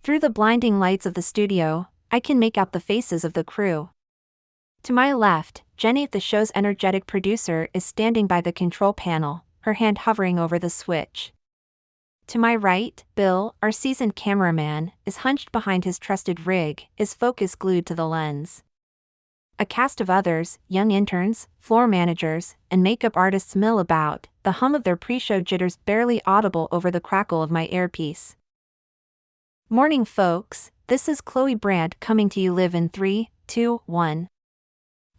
Through the blinding lights of the studio, I can make out the faces of the crew. To my left, Jenny, the show's energetic producer, is standing by the control panel, her hand hovering over the switch. To my right, Bill, our seasoned cameraman, is hunched behind his trusted rig, his focus glued to the lens. A cast of others, young interns, floor managers, and makeup artists mill about, the hum of their pre-show jitters barely audible over the crackle of my earpiece. Morning, folks, this is Chloe Brandt coming to you live in 3, 2, 1.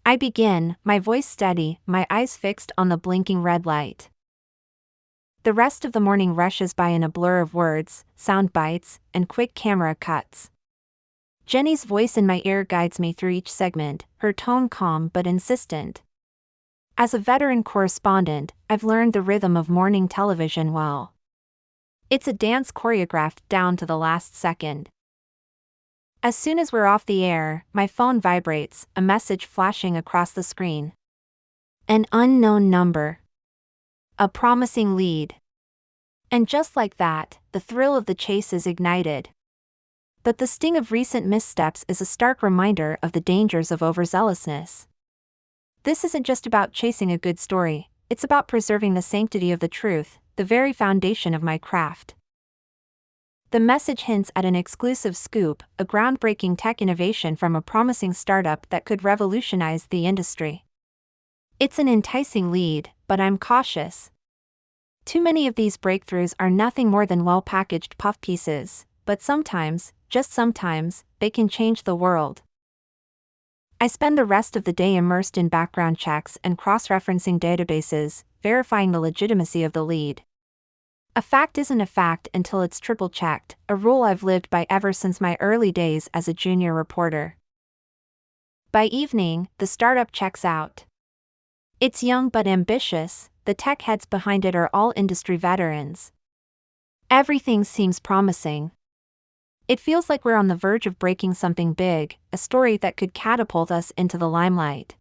I begin, my voice steady, my eyes fixed on the blinking red light. The rest of the morning rushes by in a blur of words, sound bites, and quick camera cuts. Jenny's voice in my ear guides me through each segment, her tone calm but insistent. As a veteran correspondent, I've learned the rhythm of morning television well. It's a dance choreographed down to the last second. As soon as we're off the air, my phone vibrates, a message flashing across the screen. An unknown number. A promising lead. And just like that, the thrill of the chase is ignited. But the sting of recent missteps is a stark reminder of the dangers of overzealousness. This isn't just about chasing a good story, it's about preserving the sanctity of the truth, the very foundation of my craft. The message hints at an exclusive scoop, a groundbreaking tech innovation from a promising startup that could revolutionize the industry. It's an enticing lead, but I'm cautious. Too many of these breakthroughs are nothing more than well-packaged puff pieces, but sometimes, just sometimes, they can change the world. I spend the rest of the day immersed in background checks and cross-referencing databases, verifying the legitimacy of the lead. A fact isn't a fact until it's triple-checked, a rule I've lived by ever since my early days as a junior reporter. By evening, the startup checks out. It's young but ambitious, the tech heads behind it are all industry veterans. Everything seems promising. It feels like we're on the verge of breaking something big, a story that could catapult us into the limelight.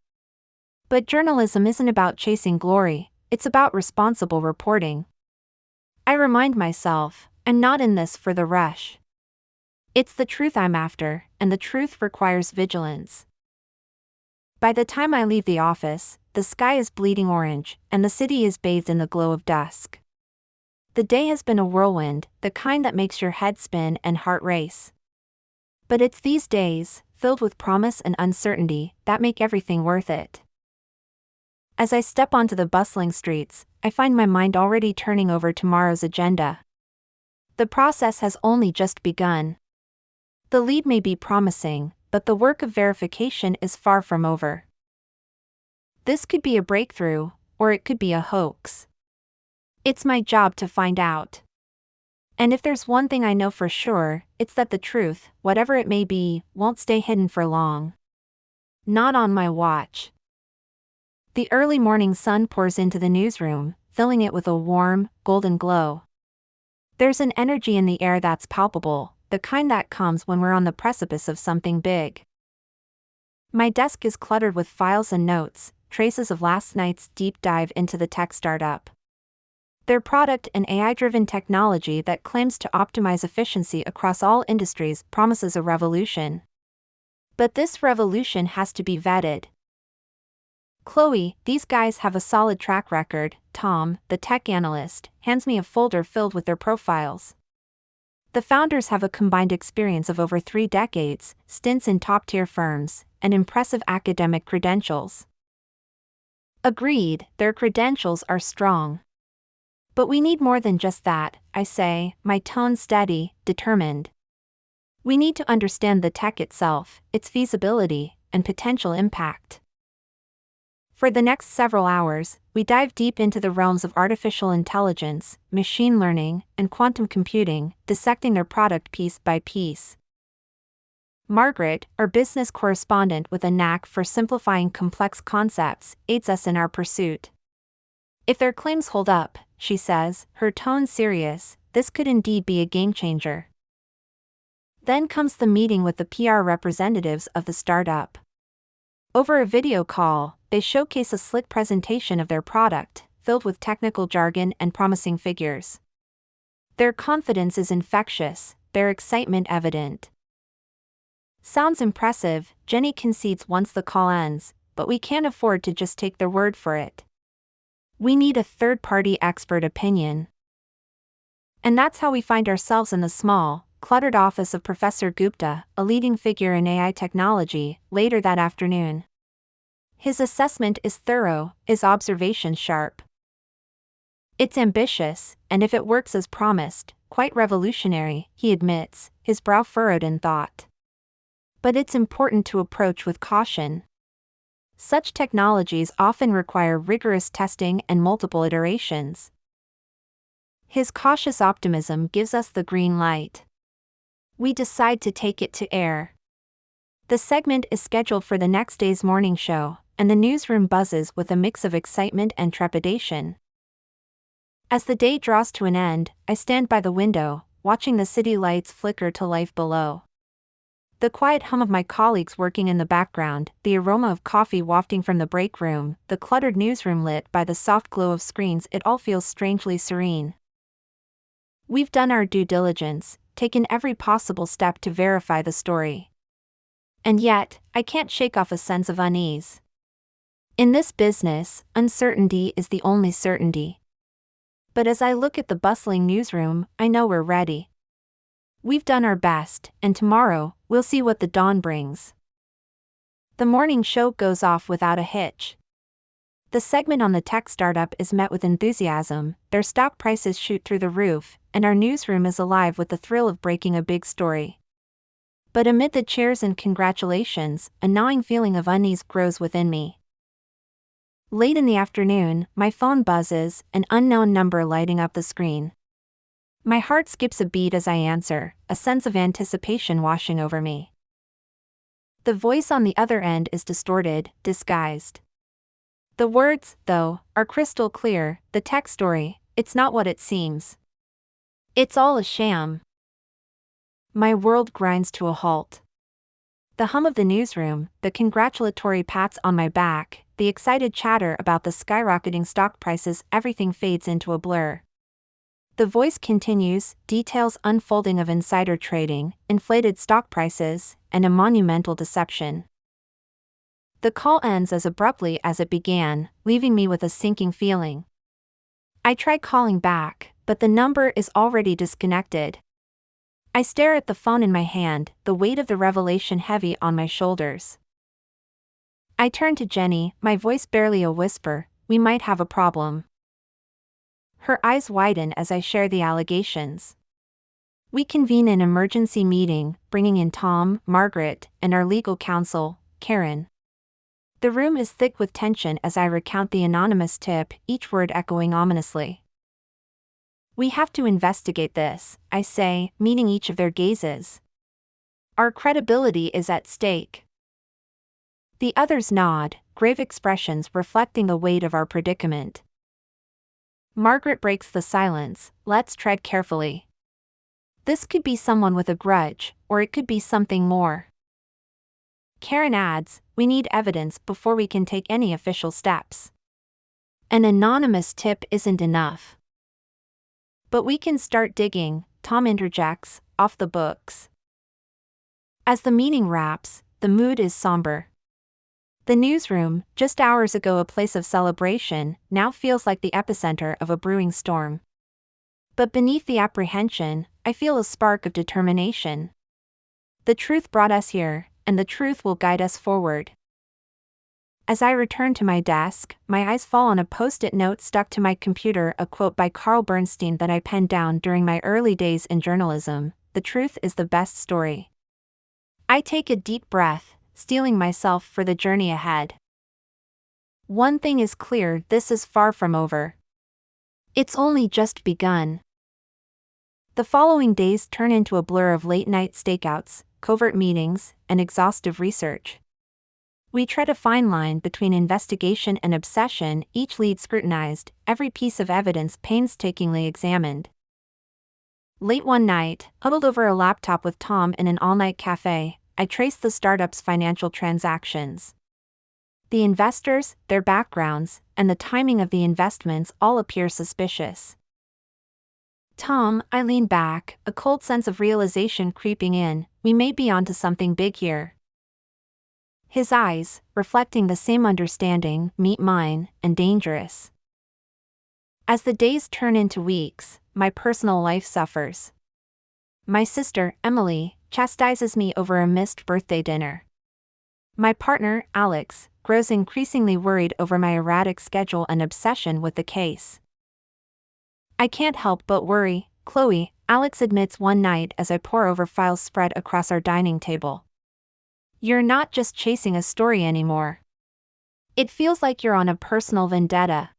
But journalism isn't about chasing glory, it's about responsible reporting. I remind myself, I'm not in this for the rush. It's the truth I'm after, and the truth requires vigilance. By the time I leave the office, the sky is bleeding orange, and the city is bathed in the glow of dusk. The day has been a whirlwind, the kind that makes your head spin and heart race. But it's these days, filled with promise and uncertainty, that make everything worth it. As I step onto the bustling streets, I find my mind already turning over tomorrow's agenda. The process has only just begun. The lead may be promising, but the work of verification is far from over. This could be a breakthrough, or it could be a hoax. It's my job to find out. And if there's one thing I know for sure, it's that the truth, whatever it may be, won't stay hidden for long. Not on my watch. The early morning sun pours into the newsroom, filling it with a warm, golden glow. There's an energy in the air that's palpable, the kind that comes when we're on the precipice of something big. My desk is cluttered with files and notes, traces of last night's deep dive into the tech startup. Their product, an AI-driven technology that claims to optimize efficiency across all industries, promises a revolution. But this revolution has to be vetted. Chloe, these guys have a solid track record. Tom, the tech analyst, hands me a folder filled with their profiles. The founders have a combined experience of over 3 decades, stints in top-tier firms, and impressive academic credentials. Agreed, their credentials are strong. But we need more than just that, I say, my tone steady, determined. We need to understand the tech itself, its feasibility, and potential impact. For the next several hours, we dive deep into the realms of artificial intelligence, machine learning, and quantum computing, dissecting their product piece by piece. Margaret, our business correspondent with a knack for simplifying complex concepts, aids us in our pursuit. If their claims hold up, she says, her tone serious, this could indeed be a game-changer. Then comes the meeting with the PR representatives of the startup. Over a video call, they showcase a slick presentation of their product, filled with technical jargon and promising figures. Their confidence is infectious, their excitement evident. Sounds impressive, Jenny concedes once the call ends, but we can't afford to just take their word for it. We need a third-party expert opinion. And that's how we find ourselves in the small, cluttered office of Professor Gupta, a leading figure in AI technology, later that afternoon. His assessment is thorough, his observations sharp. It's ambitious, and if it works as promised, quite revolutionary, he admits, his brow furrowed in thought. But it's important to approach with caution. Such technologies often require rigorous testing and multiple iterations. His cautious optimism gives us the green light. We decide to take it to air. The segment is scheduled for the next day's morning show, and the newsroom buzzes with a mix of excitement and trepidation. As the day draws to an end, I stand by the window, watching the city lights flicker to life below. The quiet hum of my colleagues working in the background, the aroma of coffee wafting from the break room, the cluttered newsroom lit by the soft glow of screens, it all feels strangely serene. We've done our due diligence, taken every possible step to verify the story. And yet, I can't shake off a sense of unease. In this business, uncertainty is the only certainty. But as I look at the bustling newsroom, I know we're ready. We've done our best, and tomorrow, we'll see what the dawn brings. The morning show goes off without a hitch. The segment on the tech startup is met with enthusiasm, their stock prices shoot through the roof, and our newsroom is alive with the thrill of breaking a big story. But amid the cheers and congratulations, a gnawing feeling of unease grows within me. Late in the afternoon, my phone buzzes, an unknown number lighting up the screen. My heart skips a beat as I answer, a sense of anticipation washing over me. The voice on the other end is distorted, disguised. The words, though, are crystal clear, the tech story, it's not what it seems. It's all a sham. My world grinds to a halt. The hum of the newsroom, the congratulatory pats on my back, the excited chatter about the skyrocketing stock prices, everything fades into a blur. The voice continues, details unfolding of insider trading, inflated stock prices, and a monumental deception. The call ends as abruptly as it began, leaving me with a sinking feeling. I try calling back, but the number is already disconnected. I stare at the phone in my hand, the weight of the revelation heavy on my shoulders. I turn to Jenny, my voice barely a whisper, we might have a problem. Her eyes widen as I share the allegations. We convene an emergency meeting, bringing in Tom, Margaret, and our legal counsel, Karen. The room is thick with tension as I recount the anonymous tip, each word echoing ominously. We have to investigate this, I say, meeting each of their gazes. Our credibility is at stake. The others nod, grave expressions reflecting the weight of our predicament. Margaret breaks the silence, let's tread carefully. This could be someone with a grudge, or it could be something more. Karen adds, we need evidence before we can take any official steps. An anonymous tip isn't enough. But we can start digging, Tom interjects, off the books. As the meeting wraps, the mood is somber. The newsroom, just hours ago a place of celebration, now feels like the epicenter of a brewing storm. But beneath the apprehension, I feel a spark of determination. The truth brought us here, and the truth will guide us forward. As I return to my desk, my eyes fall on a post-it note stuck to my computer, a quote by Carl Bernstein that I penned down during my early days in journalism, "The truth is the best story." I take a deep breath, steeling myself for the journey ahead. One thing is clear, this is far from over. It's only just begun. The following days turn into a blur of late-night stakeouts, covert meetings, and exhaustive research. We tread a fine line between investigation and obsession, each lead scrutinized, every piece of evidence painstakingly examined. Late one night, huddled over a laptop with Tom in an all-night cafe, I traced the startup's financial transactions. The investors, their backgrounds, and the timing of the investments all appear suspicious. Tom, I lean back, a cold sense of realization creeping in. We may be onto something big here. His eyes, reflecting the same understanding, meet mine, and dangerous. As the days turn into weeks, my personal life suffers. My sister, Emily, chastises me over a missed birthday dinner. My partner, Alex, grows increasingly worried over my erratic schedule and obsession with the case. I can't help but worry, Chloe, Alex admits one night as I pore over files spread across our dining table. You're not just chasing a story anymore. It feels like you're on a personal vendetta.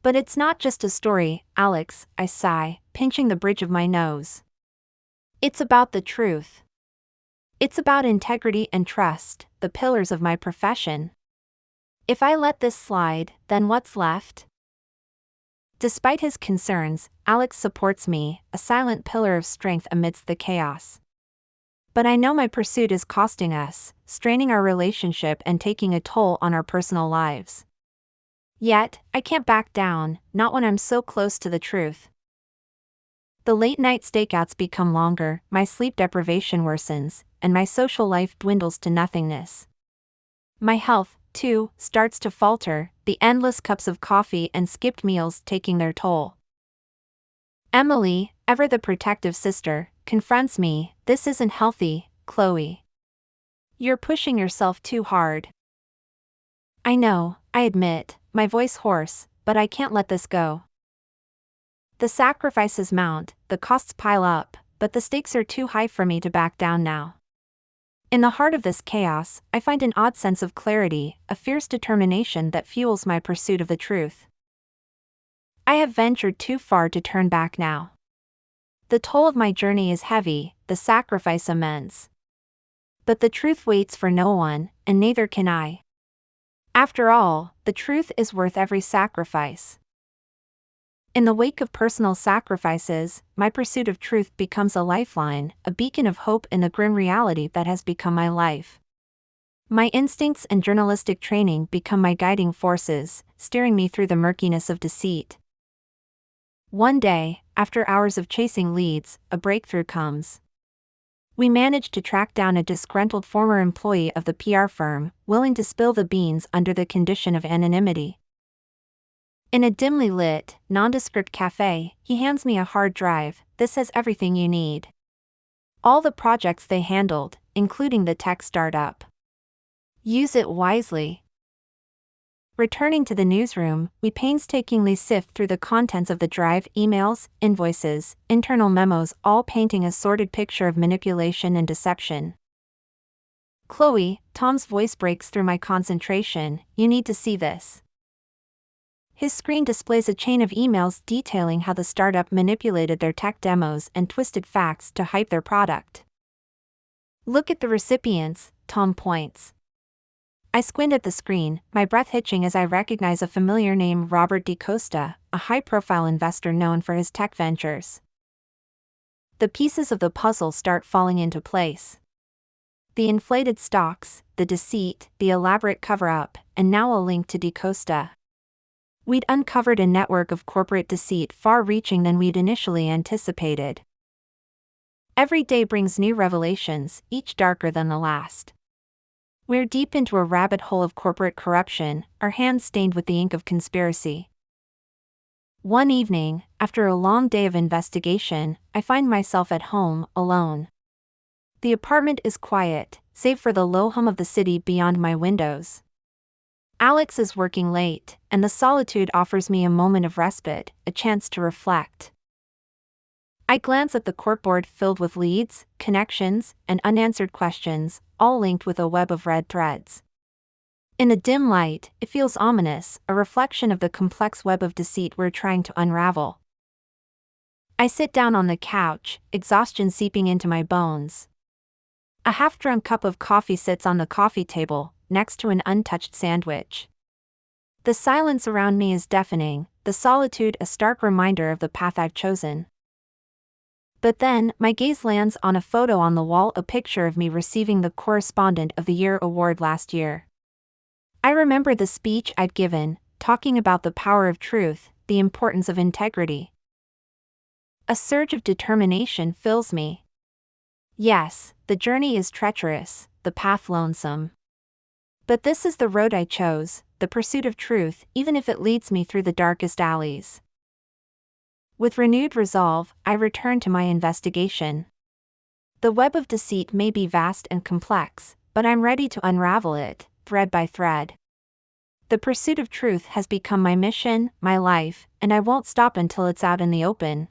But it's not just a story, Alex, I sigh, pinching the bridge of my nose. It's about the truth. It's about integrity and trust, the pillars of my profession. If I let this slide, then what's left? Despite his concerns, Alex supports me, a silent pillar of strength amidst the chaos. But I know my pursuit is costing us, straining our relationship and taking a toll on our personal lives. Yet, I can't back down, not when I'm so close to the truth. The late-night stakeouts become longer, my sleep deprivation worsens, and my social life dwindles to nothingness. My health, too, starts to falter, the endless cups of coffee and skipped meals taking their toll. Emily, ever the protective sister, confronts me. This isn't healthy, Chloe. You're pushing yourself too hard. I know, I admit, my voice hoarse, but I can't let this go. The sacrifices mount, the costs pile up, but the stakes are too high for me to back down now. In the heart of this chaos, I find an odd sense of clarity, a fierce determination that fuels my pursuit of the truth. I have ventured too far to turn back now. The toll of my journey is heavy, the sacrifice immense. But the truth waits for no one, and neither can I. After all, the truth is worth every sacrifice. In the wake of personal sacrifices, my pursuit of truth becomes a lifeline, a beacon of hope in the grim reality that has become my life. My instincts and journalistic training become my guiding forces, steering me through the murkiness of deceit. One day, after hours of chasing leads, a breakthrough comes. We manage to track down a disgruntled former employee of the PR firm, willing to spill the beans under the condition of anonymity. In a dimly lit, nondescript cafe, he hands me a hard drive. This has everything you need. All the projects they handled, including the tech startup. Use it wisely. Returning to the newsroom, we painstakingly sift through the contents of the drive, emails, invoices, internal memos, all painting a sordid picture of manipulation and deception. Chloe, Tom's voice breaks through my concentration. You need to see this. His screen displays a chain of emails detailing how the startup manipulated their tech demos and twisted facts to hype their product. Look at the recipients, Tom points. I squint at the screen, my breath hitching as I recognize a familiar name, Robert DeCosta, a high-profile investor known for his tech ventures. The pieces of the puzzle start falling into place. The inflated stocks, the deceit, the elaborate cover-up, and now a link to DeCosta. We'd uncovered a network of corporate deceit far-reaching than we'd initially anticipated. Every day brings new revelations, each darker than the last. We're deep into a rabbit hole of corporate corruption, our hands stained with the ink of conspiracy. One evening, after a long day of investigation, I find myself at home, alone. The apartment is quiet, save for the low hum of the city beyond my windows. Alex is working late, and the solitude offers me a moment of respite, a chance to reflect. I glance at the corkboard filled with leads, connections, and unanswered questions, all linked with a web of red threads. In the dim light, it feels ominous, a reflection of the complex web of deceit we're trying to unravel. I sit down on the couch, exhaustion seeping into my bones. A half-drunk cup of coffee sits on the coffee table, next to an untouched sandwich. The silence around me is deafening, the solitude a stark reminder of the path I've chosen. But then, my gaze lands on a photo on the wall, a picture of me receiving the Correspondent of the Year award last year. I remember the speech I'd given, talking about the power of truth, the importance of integrity. A surge of determination fills me. Yes, the journey is treacherous, the path lonesome. But this is the road I chose, the pursuit of truth, even if it leads me through the darkest alleys. With renewed resolve, I return to my investigation. The web of deceit may be vast and complex, but I'm ready to unravel it, thread by thread. The pursuit of truth has become my mission, my life, and I won't stop until it's out in the open.